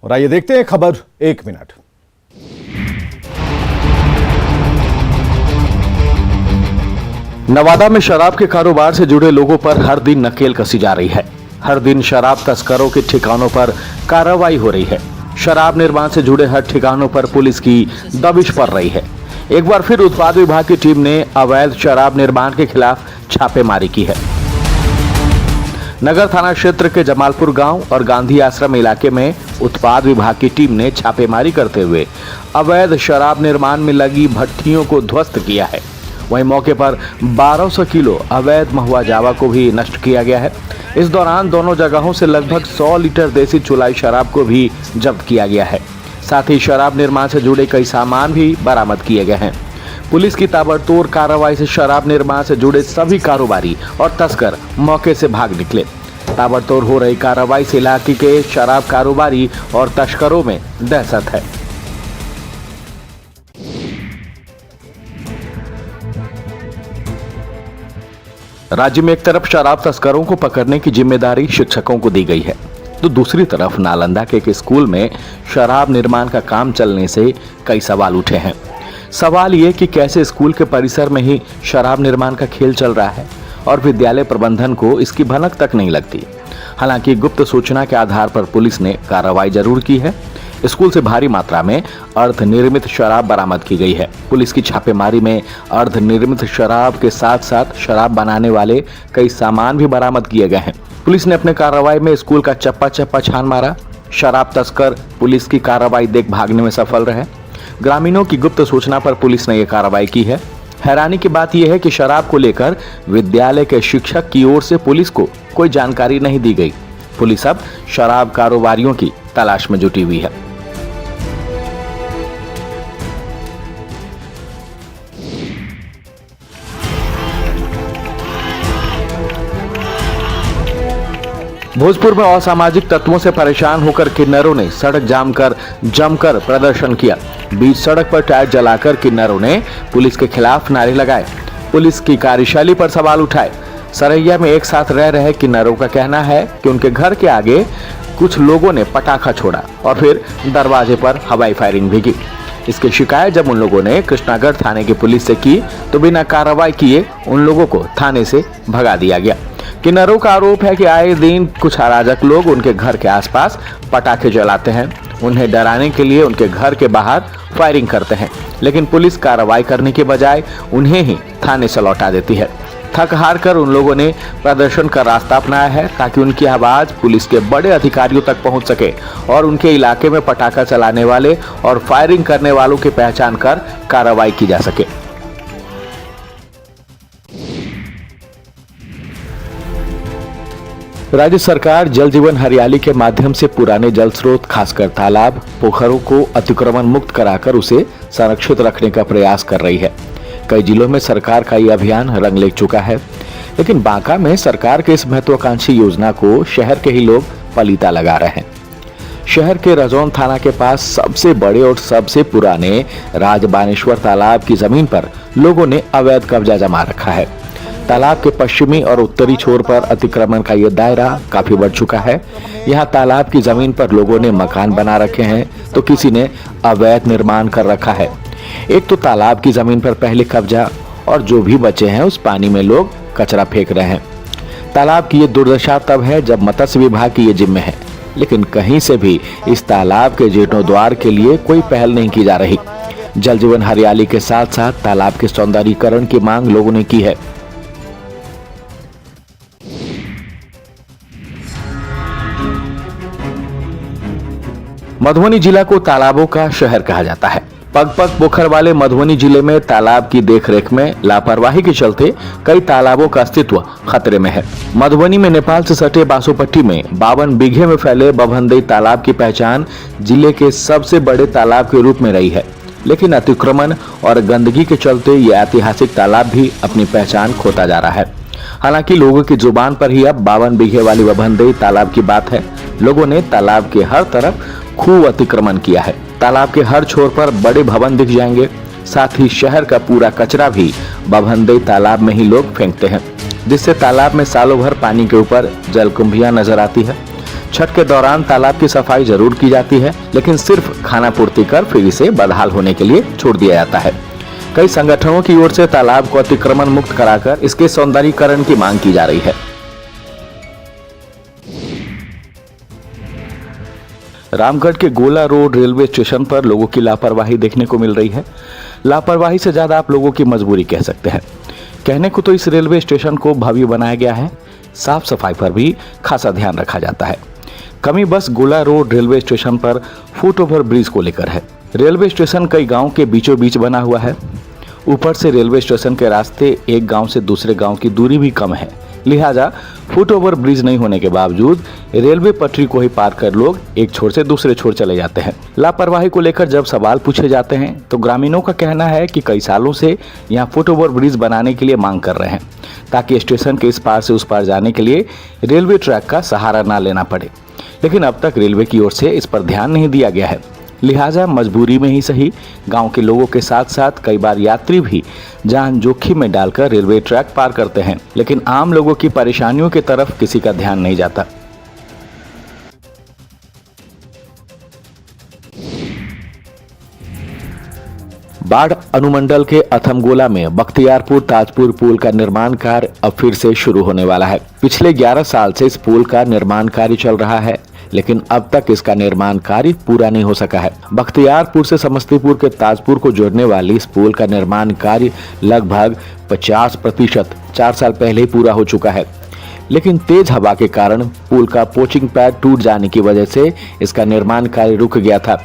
और आइए देखते हैं खबर 1 मिनट। नवादा में शराब के कारोबार से जुड़े लोगों पर हर दिन नकेल कसी जा रही है। हर दिन शराब तस्करों के ठिकानों पर कार्रवाई हो रही है। शराब निर्माण से जुड़े हर ठिकानों पर पुलिस की दबिश पड़ रही है। एक बार फिर उत्पाद विभाग की टीम ने अवैध शराब निर्माण के खिलाफ छापेमारी की है। नगर थाना क्षेत्र के जमालपुर गांव और गांधी आश्रम इलाके में उत्पाद विभाग की टीम ने छापेमारी करते हुए अवैध शराब निर्माण में लगी भट्टियों को ध्वस्त किया है। वहीं मौके पर 1200 किलो अवैध महुआ जावा को भी नष्ट किया गया है। इस दौरान दोनों जगहों से लगभग 100 लीटर देसी चुलाई शराब को भी जब्त किया गया है। साथ ही शराब निर्माण से जुड़े कई सामान भी बरामद किए गए हैं। पुलिस की ताबड़तोड़ कार्रवाई से शराब निर्माण से जुड़े सभी कारोबारी और तस्कर मौके से भाग निकले। ताबड़तोड़ हो रही कार्रवाई से इलाके के शराब कारोबारी और तस्करों में दहशत है। राज्य में एक तरफ शराब तस्करों को पकड़ने की जिम्मेदारी शिक्षकों को दी गई है, तो दूसरी तरफ नालंदा के एक स्कूल में शराब निर्माण का काम चलने से कई सवाल उठे हैं। सवाल ये कि कैसे स्कूल के परिसर में ही शराब निर्माण का खेल चल रहा है और विद्यालय प्रबंधन को इसकी भनक तक नहीं लगती। हालांकि गुप्त सूचना के आधार पर पुलिस ने कार्रवाई जरूर की है। स्कूल से भारी मात्रा में अर्धनिर्मित शराब बरामद की गई है। पुलिस की छापेमारी में अर्धनिर्मित शराब के साथ साथ शराब बनाने वाले कई सामान भी बरामद किए गए हैं। पुलिस ने अपने कार्रवाई में स्कूल का चप्पा चप्पा छान मारा। शराब तस्कर पुलिस की कार्रवाई देख भागने में सफल रहे। ग्रामीणों की गुप्त सूचना पर पुलिस ने यह कार्रवाई की है। हैरानी की बात यह है कि शराब को लेकर विद्यालय के शिक्षक की ओर से पुलिस को कोई जानकारी नहीं दी गई। पुलिस अब शराब कारोबारियों की तलाश में जुटी हुई है। भोजपुर में असामाजिक तत्वों से परेशान होकर किन्नरों ने सड़क जाम कर जमकर प्रदर्शन किया। बीच सड़क पर टायर जलाकर किन्नरों ने पुलिस के खिलाफ नारे लगाए, पुलिस की कार्यशैली पर सवाल उठाए। सरैया में एक साथ रह रहे किन्नरों का कहना है कि उनके घर के आगे कुछ लोगों ने पटाखा छोड़ा और फिर दरवाजे पर हवाई फायरिंग भी की। इसकी शिकायत जब उन लोगों ने कृष्णागढ़ थाने की पुलिस से की तो बिना कार्रवाई किए उन लोगों को थाने से भगा दिया गया। किन्नरों का आरोप है कि आए दिन कुछ अराजक लोग उनके घर के आसपास पटाखे जलाते हैं। उन्हें डराने के लिए उनके घर के बाहर फायरिंग करते हैं, लेकिन पुलिस कार्रवाई करने के बजाय उन्हें ही थाने से लौटा देती है। थक हार कर उन लोगों ने प्रदर्शन का रास्ता अपनाया है ताकि उनकी आवाज पुलिस के बड़े अधिकारियों तक पहुंच सके और उनके इलाके में पटाखा चलाने वाले और फायरिंग करने वालों की पहचान कर कार्रवाई की जा सके। राज्य सरकार जल जीवन हरियाली के माध्यम से पुराने जल स्रोत खासकर तालाब पोखरों को अतिक्रमण मुक्त कराकर उसे संरक्षित रखने का प्रयास कर रही है। कई जिलों में सरकार का यह अभियान रंग ले चुका है, लेकिन बांका में सरकार के इस महत्वाकांक्षी योजना को शहर के ही लोग पलीता लगा रहे हैं। शहर के रजौन थाना के पास सबसे बड़े और सबसे पुराने राजबानेश्वर तालाब की जमीन पर लोगों ने अवैध कब्जा जमा रखा है। तालाब के पश्चिमी और उत्तरी छोर पर अतिक्रमण का यह दायरा काफी बढ़ चुका है। यहाँ तालाब की जमीन पर लोगों ने मकान बना रखे हैं तो किसी ने अवैध निर्माण कर रखा है। एक तो तालाब की जमीन पर पहले कब्जा और जो भी बचे हैं उस पानी में लोग कचरा फेंक रहे हैं। तालाब की ये दुर्दशा तब है जब मत्स्य विभाग की ये जिम्मे है, लेकिन कहीं से भी इस तालाब के जीर्णोद्वार के लिए कोई पहल नहीं की जा रही। जल जीवन हरियाली के साथ साथ तालाब के सौंदर्यीकरण की मांग लोगों ने की है। मधुबनी जिला को तालाबों का शहर कहा जाता है। पग पग पोखर वाले मधुबनी जिले में तालाब की देखरेख में लापरवाही के चलते कई तालाबों का अस्तित्व खतरे में है। मधुबनी में नेपाल से सटे बासोपट्टी में 52 बीघे में फैले बभनदई तालाब की पहचान जिले के सबसे बड़े तालाब के रूप में रही है, लेकिन अतिक्रमण और गंदगी के चलते यह ऐतिहासिक तालाब भी अपनी पहचान खोता जा रहा है। हालांकि लोगों की जुबान पर ही अब 52 बीघे वाली बभनदई तालाब की बात है। लोगों ने तालाब के हर तरफ खूब अतिक्रमण किया है। तालाब के हर छोर पर बड़े भवन दिख जाएंगे। साथ ही शहर का पूरा कचरा भी बभनदई तालाब में ही लोग फेंकते हैं, जिससे तालाब में सालों भर पानी के ऊपर जलकुंभियां नजर आती है। छठ के दौरान तालाब की सफाई जरूर की जाती है, लेकिन सिर्फ खाना पूर्ति कर फिर इसे बदहाल होने के लिए छोड़ दिया जाता है। कई संगठनों की ओर से तालाब को अतिक्रमण मुक्त कराकर इसके सौंदर्यीकरण की मांग की जा रही है। रामगढ़ के गोला रोड रेलवे स्टेशन पर लोगों की लापरवाही देखने को मिल रही है। लापरवाही से ज्यादा आप लोगों की मजबूरी कह सकते हैं। कहने को तो इस रेलवे स्टेशन को भव्य बनाया गया है, साफ सफाई पर भी खासा ध्यान रखा जाता है। कमी बस गोला रोड रेलवे स्टेशन पर फुट ओवर ब्रिज को लेकर है। रेलवे स्टेशन कई गांव के बीचों बीच बना हुआ है। ऊपर से रेलवे स्टेशन के रास्ते एक गांव से दूसरे गांव की दूरी भी कम है, लिहाजा फुट ओवर ब्रिज नहीं होने के बावजूद रेलवे पटरी को ही पार कर लोग एक छोर से दूसरे छोर चले जाते हैं। लापरवाही को लेकर जब सवाल पूछे जाते हैं तो ग्रामीणों का कहना है कि कई सालों से यहाँ फुट ओवर ब्रिज बनाने के लिए मांग कर रहे हैं, ताकि स्टेशन के इस पार से उस पार जाने के लिए रेलवे ट्रैक का सहारा ना लेना पड़े, लेकिन अब तक रेलवे की ओर से इस पर ध्यान नहीं दिया गया है। लिहाजा मजबूरी में ही सही, गांव के लोगों के साथ साथ कई बार यात्री भी जान जोखिम में डालकर रेलवे ट्रैक पार करते हैं, लेकिन आम लोगों की परेशानियों की तरफ किसी का ध्यान नहीं जाता। बाढ़ अनुमंडल के अथमगोला में बख्तियारपुर ताजपुर पुल का निर्माण कार्य अब फिर से शुरू होने वाला है। पिछले 11 साल से इस पुल का निर्माण कार्य चल रहा है, लेकिन अब तक इसका निर्माण कार्य पूरा नहीं हो सका है। बख्तियारपुर से समस्तीपुर के ताजपुर को जोड़ने वाली इस पुल का निर्माण कार्य लगभग 50% 4 साल पहले ही पूरा हो चुका है, लेकिन तेज हवा के कारण पुल का पोचिंग पैड टूट जाने की वजह से इसका निर्माण कार्य रुक गया था।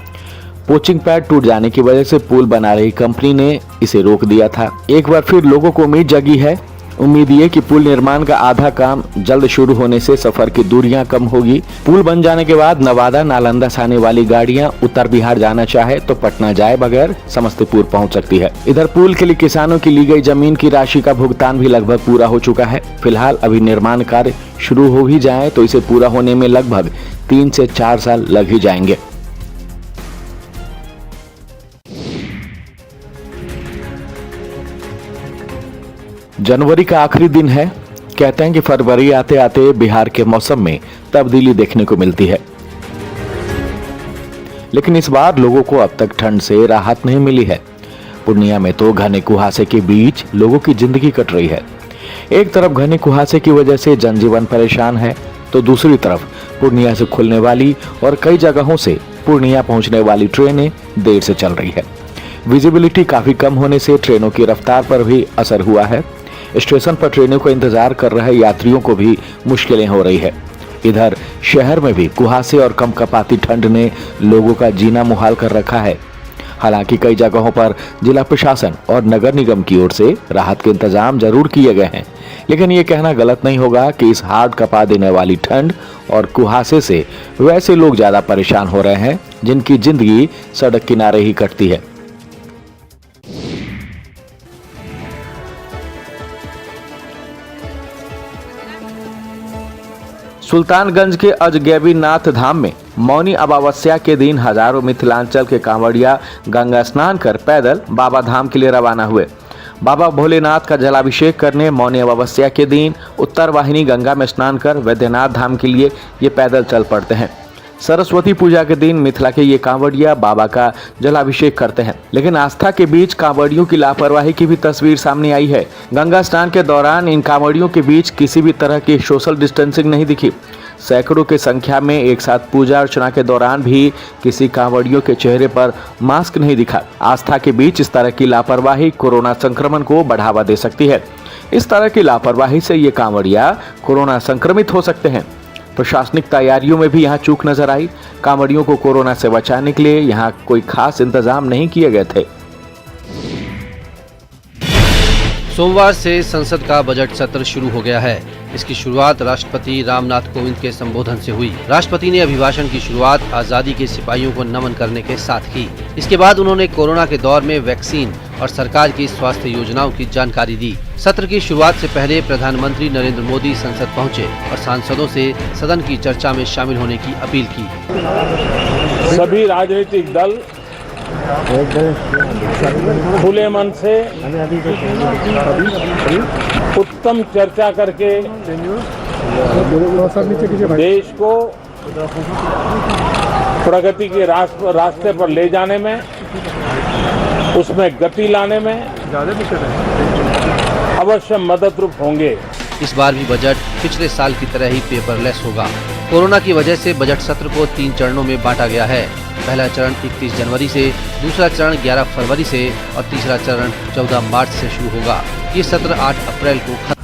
पोचिंग पैड टूट जाने की वजह से पुल बना रही कंपनी ने इसे रोक दिया था। एक बार फिर लोगों को उम्मीद जगी है। उम्मीद ये कि पुल निर्माण का आधा काम जल्द शुरू होने से सफर की दूरियां कम होगी। पुल बन जाने के बाद नवादा नालंदा से आने वाली गाड़ियां उत्तर बिहार जाना चाहे तो पटना जाए बगैर समस्तीपुर पहुंच सकती है। इधर पुल के लिए किसानों की ली गई जमीन की राशि का भुगतान भी लगभग पूरा हो चुका है। फिलहाल अभी निर्माण कार्य शुरू हो ही जाए तो इसे पूरा होने में लगभग 3 से 4 साल लग ही जाएंगे। जनवरी का आखिरी दिन है। कहते हैं कि फरवरी आते आते बिहार के मौसम में तब्दीली देखने को मिलती है, लेकिन इस बार लोगों को अब तक ठंड से राहत नहीं मिली है। पूर्णिया में तो घने कुहासे के बीच लोगों की जिंदगी कट रही है। एक तरफ घने कुहासे की वजह से जनजीवन परेशान है, तो दूसरी तरफ पूर्णिया से खुलने वाली और कई जगहों से पूर्णिया पहुंचने वाली ट्रेनें देर से चल रही है। विजिबिलिटी काफी कम होने से ट्रेनों की रफ्तार पर भी असर हुआ है। स्टेशन पर ट्रेनों का इंतजार कर रहे यात्रियों को भी मुश्किलें हो रही है। इधर शहर में भी कुहासे और कंपकपाती ठंड ने लोगों का जीना मुहाल कर रखा है। हालांकि कई जगहों पर जिला प्रशासन और नगर निगम की ओर से राहत के इंतजाम जरूर किए गए हैं, लेकिन ये कहना गलत नहीं होगा कि इस हार्ड कपा देने वाली ठंड और कुहासे से वैसे लोग ज्यादा परेशान हो रहे हैं जिनकी जिंदगी सड़क किनारे ही कटती है। सुल्तानगंज के अजगैबीनाथ धाम में मौनी अमावस्या के दिन हजारों मिथिलांचल के कांवड़िया गंगा स्नान कर पैदल बाबा धाम के लिए रवाना हुए। बाबा भोलेनाथ का जलाभिषेक करने मौनी अमावस्या के दिन उत्तर वाहिनी गंगा में स्नान कर वैद्यनाथ धाम के लिए ये पैदल चल पड़ते हैं। सरस्वती पूजा के दिन मिथिला के ये कांवड़िया बाबा का जलाभिषेक करते हैं, लेकिन आस्था के बीच कांवड़ियों की लापरवाही की भी तस्वीर सामने आई है। गंगा स्नान के दौरान इन कांवड़ियों के बीच किसी भी तरह की सोशल डिस्टेंसिंग नहीं दिखी। सैकड़ों की संख्या में एक साथ पूजा अर्चना के दौरान भी किसी कांवड़ियों के चेहरे पर मास्क नहीं दिखा। आस्था के बीच इस तरह की लापरवाही कोरोना संक्रमण को बढ़ावा दे सकती है। इस तरह की लापरवाही से ये कांवड़िया कोरोना संक्रमित हो सकते हैं। प्रशासनिक तैयारियों में भी यहाँ चूक नजर आई। कांवड़ियों को कोरोना से बचाने के लिए यहाँ कोई खास इंतजाम नहीं किए गए थे। सोमवार से संसद का बजट सत्र शुरू हो गया है। इसकी शुरुआत राष्ट्रपति रामनाथ कोविंद के संबोधन से हुई। राष्ट्रपति ने अभिभाषण की शुरुआत आजादी के सिपाहियों को नमन करने के साथ की। इसके बाद उन्होंने कोरोना के दौर में वैक्सीन और सरकार की स्वास्थ्य योजनाओं की जानकारी दी। सत्र की शुरुआत से पहले प्रधानमंत्री नरेंद्र मोदी संसद पहुंचे और सांसदों से सदन की चर्चा में शामिल होने की अपील की। सभी राजनीतिक दल खुले मन से उत्तम चर्चा करके देश को प्रगति के रास्ते पर ले जाने में, उसमें गति लाने में अवश्य मददरूप होंगे। इस बार भी बजट पिछले साल की तरह ही पेपरलेस होगा। कोरोना की वजह से बजट सत्र को 3 चरणों में बांटा गया है। पहला चरण 31 जनवरी से, दूसरा चरण 11 फरवरी से और तीसरा चरण 14 मार्च से शुरू होगा। ये सत्र 8 अप्रैल को खत्म।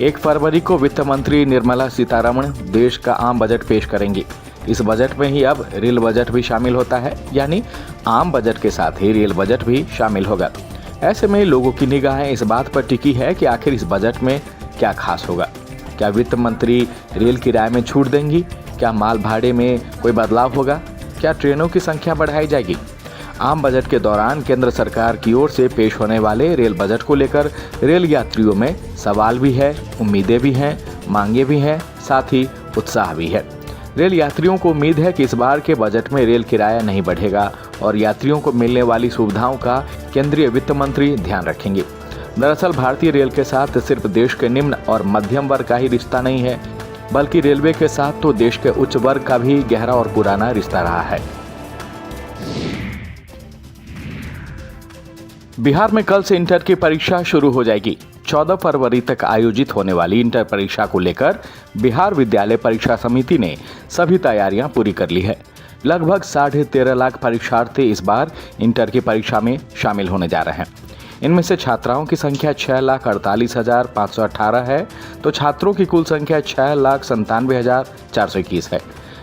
1 फरवरी को वित्त मंत्री निर्मला सीतारमण देश का आम बजट पेश करेंगी। इस बजट में ही अब रेल बजट भी शामिल होता है, यानी आम बजट के साथ ही रेल बजट भी शामिल होगा। ऐसे में लोगों की निगाहें इस बात पर टिकी है कि आखिर इस बजट में क्या खास होगा। क्या वित्त मंत्री रेल किराए में छूट देंगी? क्या माल भाड़े में कोई बदलाव होगा? क्या ट्रेनों की संख्या बढ़ाई जाएगी? आम बजट के दौरान केंद्र सरकार की ओर से पेश होने वाले रेल बजट को लेकर रेल यात्रियों में सवाल भी है, उम्मीदें भी हैं, मांगे भी हैं, साथ ही उत्साह भी है। रेल यात्रियों को उम्मीद है कि इस बार के बजट में रेल किराया नहीं बढ़ेगा और यात्रियों को मिलने वाली सुविधाओं का केंद्रीय वित्त मंत्री ध्यान रखेंगे। दरअसल भारतीय रेल के साथ सिर्फ देश के निम्न और मध्यम वर्ग का ही रिश्ता नहीं है, बल्कि रेलवे के साथ तो देश के उच्च वर्ग का भी गहरा और पुराना रिश्ता रहा है। बिहार में कल से इंटर की परीक्षा शुरू हो जाएगी। 14 फरवरी तक आयोजित होने वाली इंटर परीक्षा को लेकर बिहार विद्यालय परीक्षा समिति ने सभी तैयारियां पूरी कर ली है। लगभग 13.5 लाख परीक्षार्थी इस बार इंटर की परीक्षा में शामिल होने जा रहे हैं। इनमें से छात्राओं की संख्या 6,48,518 है, तो छात्रों की कुल संख्या 6,97,421 है।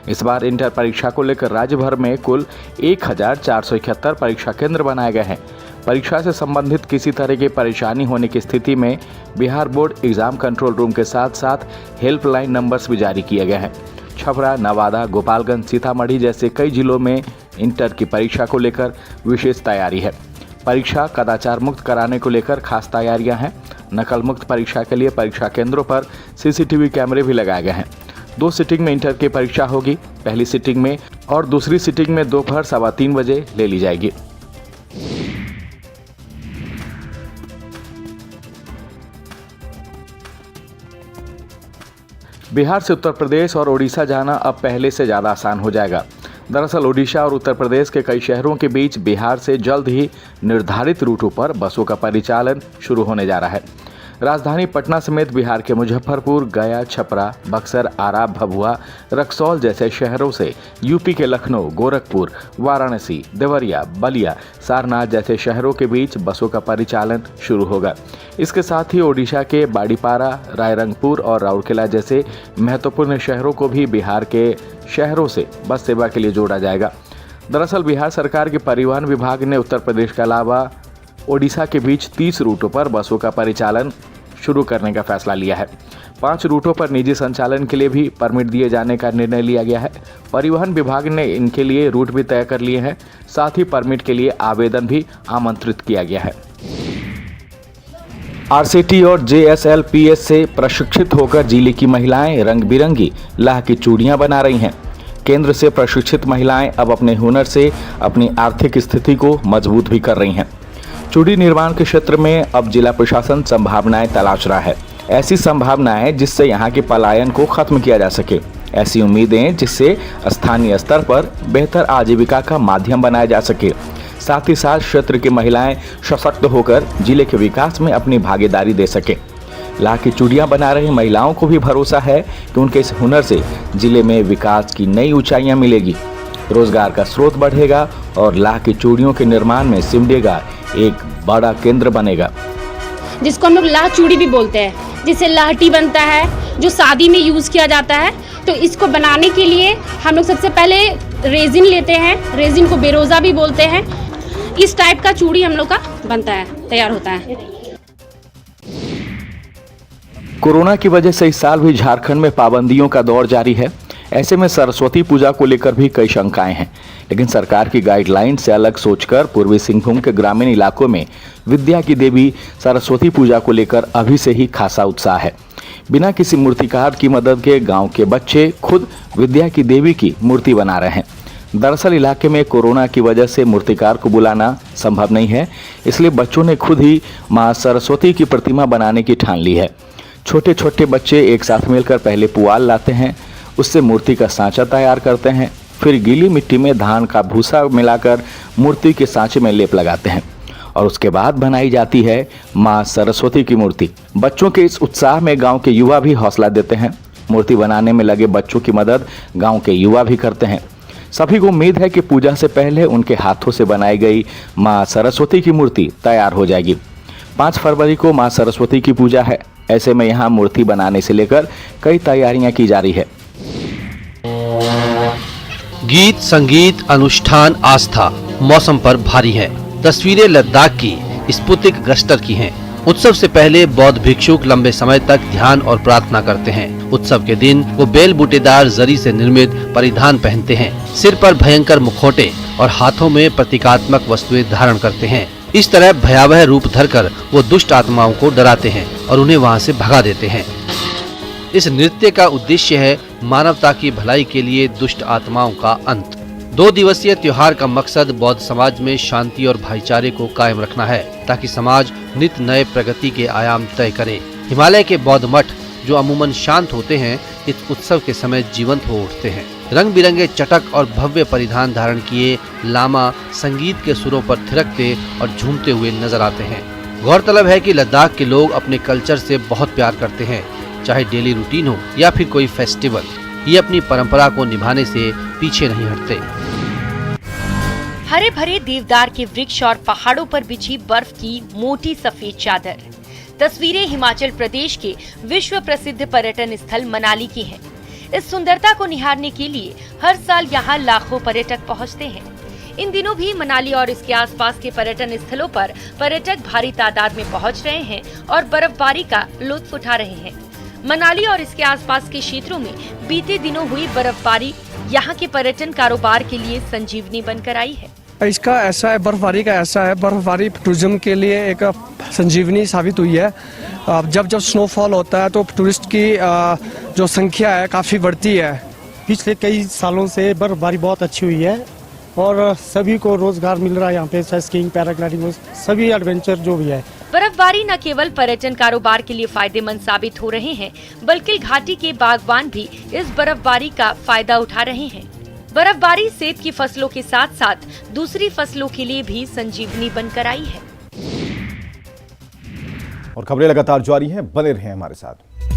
इस बार इंटर परीक्षा को लेकर राज्य भर में कुल 1,471 परीक्षा केंद्र बनाए गए हैं। परीक्षा से संबंधित किसी तरह की परेशानी होने की स्थिति में Bihar board exam control room के साथ साथ हेल्पलाइन नंबर्स भी जारी किए गए हैं। छपरा, नवादा, गोपालगंज, सीतामढ़ी जैसे कई जिलों में इंटर की परीक्षा को लेकर विशेष तैयारी है। परीक्षा कदाचार मुक्त कराने को लेकर खास तैयारियां हैं। नकल मुक्त परीक्षा के लिए परीक्षा केंद्रों पर CCTV कैमरे भी लगाए गए हैं। 2 सिटिंग में इंटर की परीक्षा होगी। पहली सिटिंग में और दूसरी सिटिंग में दोपहर 3:15 बजे ले ली जाएगी। बिहार से उत्तर प्रदेश और ओडिशा जाना अब पहले से ज़्यादा आसान हो जाएगा। दरअसल ओडिशा और उत्तर प्रदेश के कई शहरों के बीच बिहार से जल्द ही निर्धारित रूटों पर बसों का परिचालन शुरू होने जा रहा है। राजधानी पटना समेत बिहार के मुजफ्फरपुर, गया, छपरा, बक्सर, आरा, भभुआ, रक्सौल जैसे शहरों से यूपी के लखनऊ, गोरखपुर, वाराणसी, देवरिया, बलिया, सारनाथ जैसे शहरों के बीच बसों का परिचालन शुरू होगा। इसके साथ ही ओडिशा के बाड़ीपारा, रायरंगपुर और राउरकेला जैसे महत्वपूर्ण शहरों को भी बिहार के शहरों से बस सेवा के लिए जोड़ा जाएगा। दरअसल बिहार सरकार के परिवहन विभाग ने उत्तर प्रदेश के अलावा ओडिशा के बीच 30 रूटों पर बसों का परिचालन शुरू करने का फैसला लिया है। 5 रूटों पर निजी संचालन के लिए भी परमिट दिए जाने का निर्णय लिया गया है। परिवहन विभाग ने इनके लिए रूट भी तय कर लिए हैं, साथ ही परमिट के लिए आवेदन भी आमंत्रित किया गया है। RCT और JSLPS से प्रशिक्षित होकर जिले की महिलाएं रंग बिरंगी लाह की चूड़ियां बना रही हैं। केंद्र से प्रशिक्षित महिलाएं अब अपने हुनर से अपनी आर्थिक स्थिति को मजबूत भी कर रही हैं। चूड़ी निर्माण के क्षेत्र में अब जिला प्रशासन संभावनाएं तलाश रहा है। ऐसी संभावनाएं जिससे यहाँ के पलायन को खत्म किया जा सके। ऐसी उम्मीदें जिससे स्थानीय स्तर पर बेहतर आजीविका का माध्यम बनाया जा सके। साथ ही साथ क्षेत्र की महिलाएं सशक्त होकर जिले के विकास में अपनी भागीदारी दे सके। लाह की चूड़ियां बना रही महिलाओं को भी भरोसा है कि उनके इस हुनर से जिले में विकास की नई ऊंचाइयां मिलेगी, रोजगार का स्रोत बढ़ेगा और लाह की चूड़ियों के निर्माण में सिमडेगा एक बड़ा केंद्र बनेगा, जिसको हम लोग लाह चूड़ी भी बोलते हैं, जिससे लाहटी बनता है जो शादी में यूज किया जाता है। तो इसको बनाने के लिए हम लोग सबसे पहले रेजिन लेते हैं, रेजिन को बेरोजा भी बोलते हैं। इस टाइप का चूड़ी हम लोग का बनता है, तैयार होता है। कोरोना की वजह से इस साल भी झारखंड में पाबंदियों का दौर जारी है। ऐसे में सरस्वती पूजा को लेकर भी कई शंकाएं हैं, लेकिन सरकार की गाइडलाइन से अलग सोचकर पूर्वी सिंहभूम के ग्रामीण इलाकों में विद्या की देवी सरस्वती पूजा को लेकर अभी से ही खासा उत्साह है। बिना किसी मूर्तिकार की मदद के गांव के बच्चे खुद विद्या की देवी की मूर्ति बना रहे हैं। दरअसल इलाके में कोरोना की वजह से मूर्तिकार को बुलाना संभव नहीं है, इसलिए बच्चों ने खुद ही मां सरस्वती की प्रतिमा बनाने की ठान ली है। छोटे छोटे बच्चे एक साथ मिलकर पहले पुआल लाते हैं, उससे मूर्ति का सांचा तैयार करते हैं, फिर गीली मिट्टी में धान का भूसा मिलाकर मूर्ति के सांचे में लेप लगाते हैं और उसके बाद बनाई जाती है मां सरस्वती की मूर्ति। बच्चों के इस उत्साह में गांव के युवा भी हौसला देते हैं। मूर्ति बनाने में लगे बच्चों की मदद गांव के युवा भी करते हैं। सभी को उम्मीद है कि पूजा से पहले उनके हाथों से बनाई गई मां सरस्वती की मूर्ति तैयार हो जाएगी। 5 फरवरी को मां सरस्वती की पूजा है। ऐसे में यहाँ मूर्ति बनाने से लेकर कई तैयारियां की जा रही है। गीत, संगीत, अनुष्ठान, आस्था मौसम पर भारी है। तस्वीरें लद्दाख की स्पुतिक गस्टर की हैं। उत्सव से पहले बौद्ध भिक्षुक लंबे समय तक ध्यान और प्रार्थना करते हैं। उत्सव के दिन वो बेल बूटेदार जरी से निर्मित परिधान पहनते हैं, सिर पर भयंकर मुखौटे और हाथों में प्रतीकात्मक वस्तुएं धारण करते हैं। इस तरह भयावह रूप धरकर वो दुष्ट आत्माओं को डराते हैं और उन्हें वहां से भगा देते हैं। इस नृत्य का उद्देश्य है मानवता की भलाई के लिए दुष्ट आत्माओं का अंत। 2 दिवसीय त्योहार का मकसद बौद्ध समाज में शांति और भाईचारे को कायम रखना है, ताकि समाज नित नए प्रगति के आयाम तय करे। हिमालय के बौद्ध मठ, जो अमूमन शांत होते हैं, इस उत्सव के समय जीवंत हो उठते हैं। रंग बिरंगे चटक और भव्य परिधान धारण किए लामा संगीत के सुरों पर थिरकते और झूमते हुए नजर आते हैं। गौरतलब है कि लद्दाख के लोग अपने कल्चर से बहुत प्यार करते हैं, चाहे डेली रूटीन हो या फिर कोई फेस्टिवल। ये अपनी परंपरा को निभाने से पीछे नहीं हटते। हरे भरे देवदार के वृक्ष और पहाड़ों पर बिछी बर्फ की मोटी सफेद चादर। तस्वीरें हिमाचल प्रदेश के विश्व प्रसिद्ध पर्यटन स्थल मनाली की हैं। इस सुंदरता को निहारने के लिए हर साल यहाँ लाखों पर्यटक पहुँचते हैं। इन दिनों भी मनाली और इसके आसपास के पर्यटन स्थलों पर पर्यटक भारी तादाद में पहुँच रहे हैं और बर्फबारी का लुत्फ उठा रहे हैं। मनाली और इसके आसपास के क्षेत्रों में बीते दिनों हुई बर्फबारी यहाँ के पर्यटन कारोबार के लिए संजीवनी बनकर आई है। इसका ऐसा है, बर्फबारी का ऐसा है, बर्फबारी टूरिज्म के लिए एक संजीवनी साबित हुई है। जब जब स्नोफॉल होता है तो टूरिस्ट की जो संख्या है काफ़ी बढ़ती है। पिछले कई सालों से बर्फबारी बहुत अच्छी हुई है और सभी को रोजगार मिल रहा है यहाँ पे, स्कीइंग, पैराग्लाइडिंग, सभी एडवेंचर जो भी है। बर्फबारी न केवल पर्यटन कारोबार के लिए फायदेमंद साबित हो रहे हैं, बल्कि घाटी के बागवान भी इस बर्फबारी का फायदा उठा रहे हैं। बर्फबारी सेब की फसलों के साथ साथ दूसरी फसलों के लिए भी संजीवनी बनकर आई है। और खबरें लगातार जारी हैं, बने रहें हमारे साथ।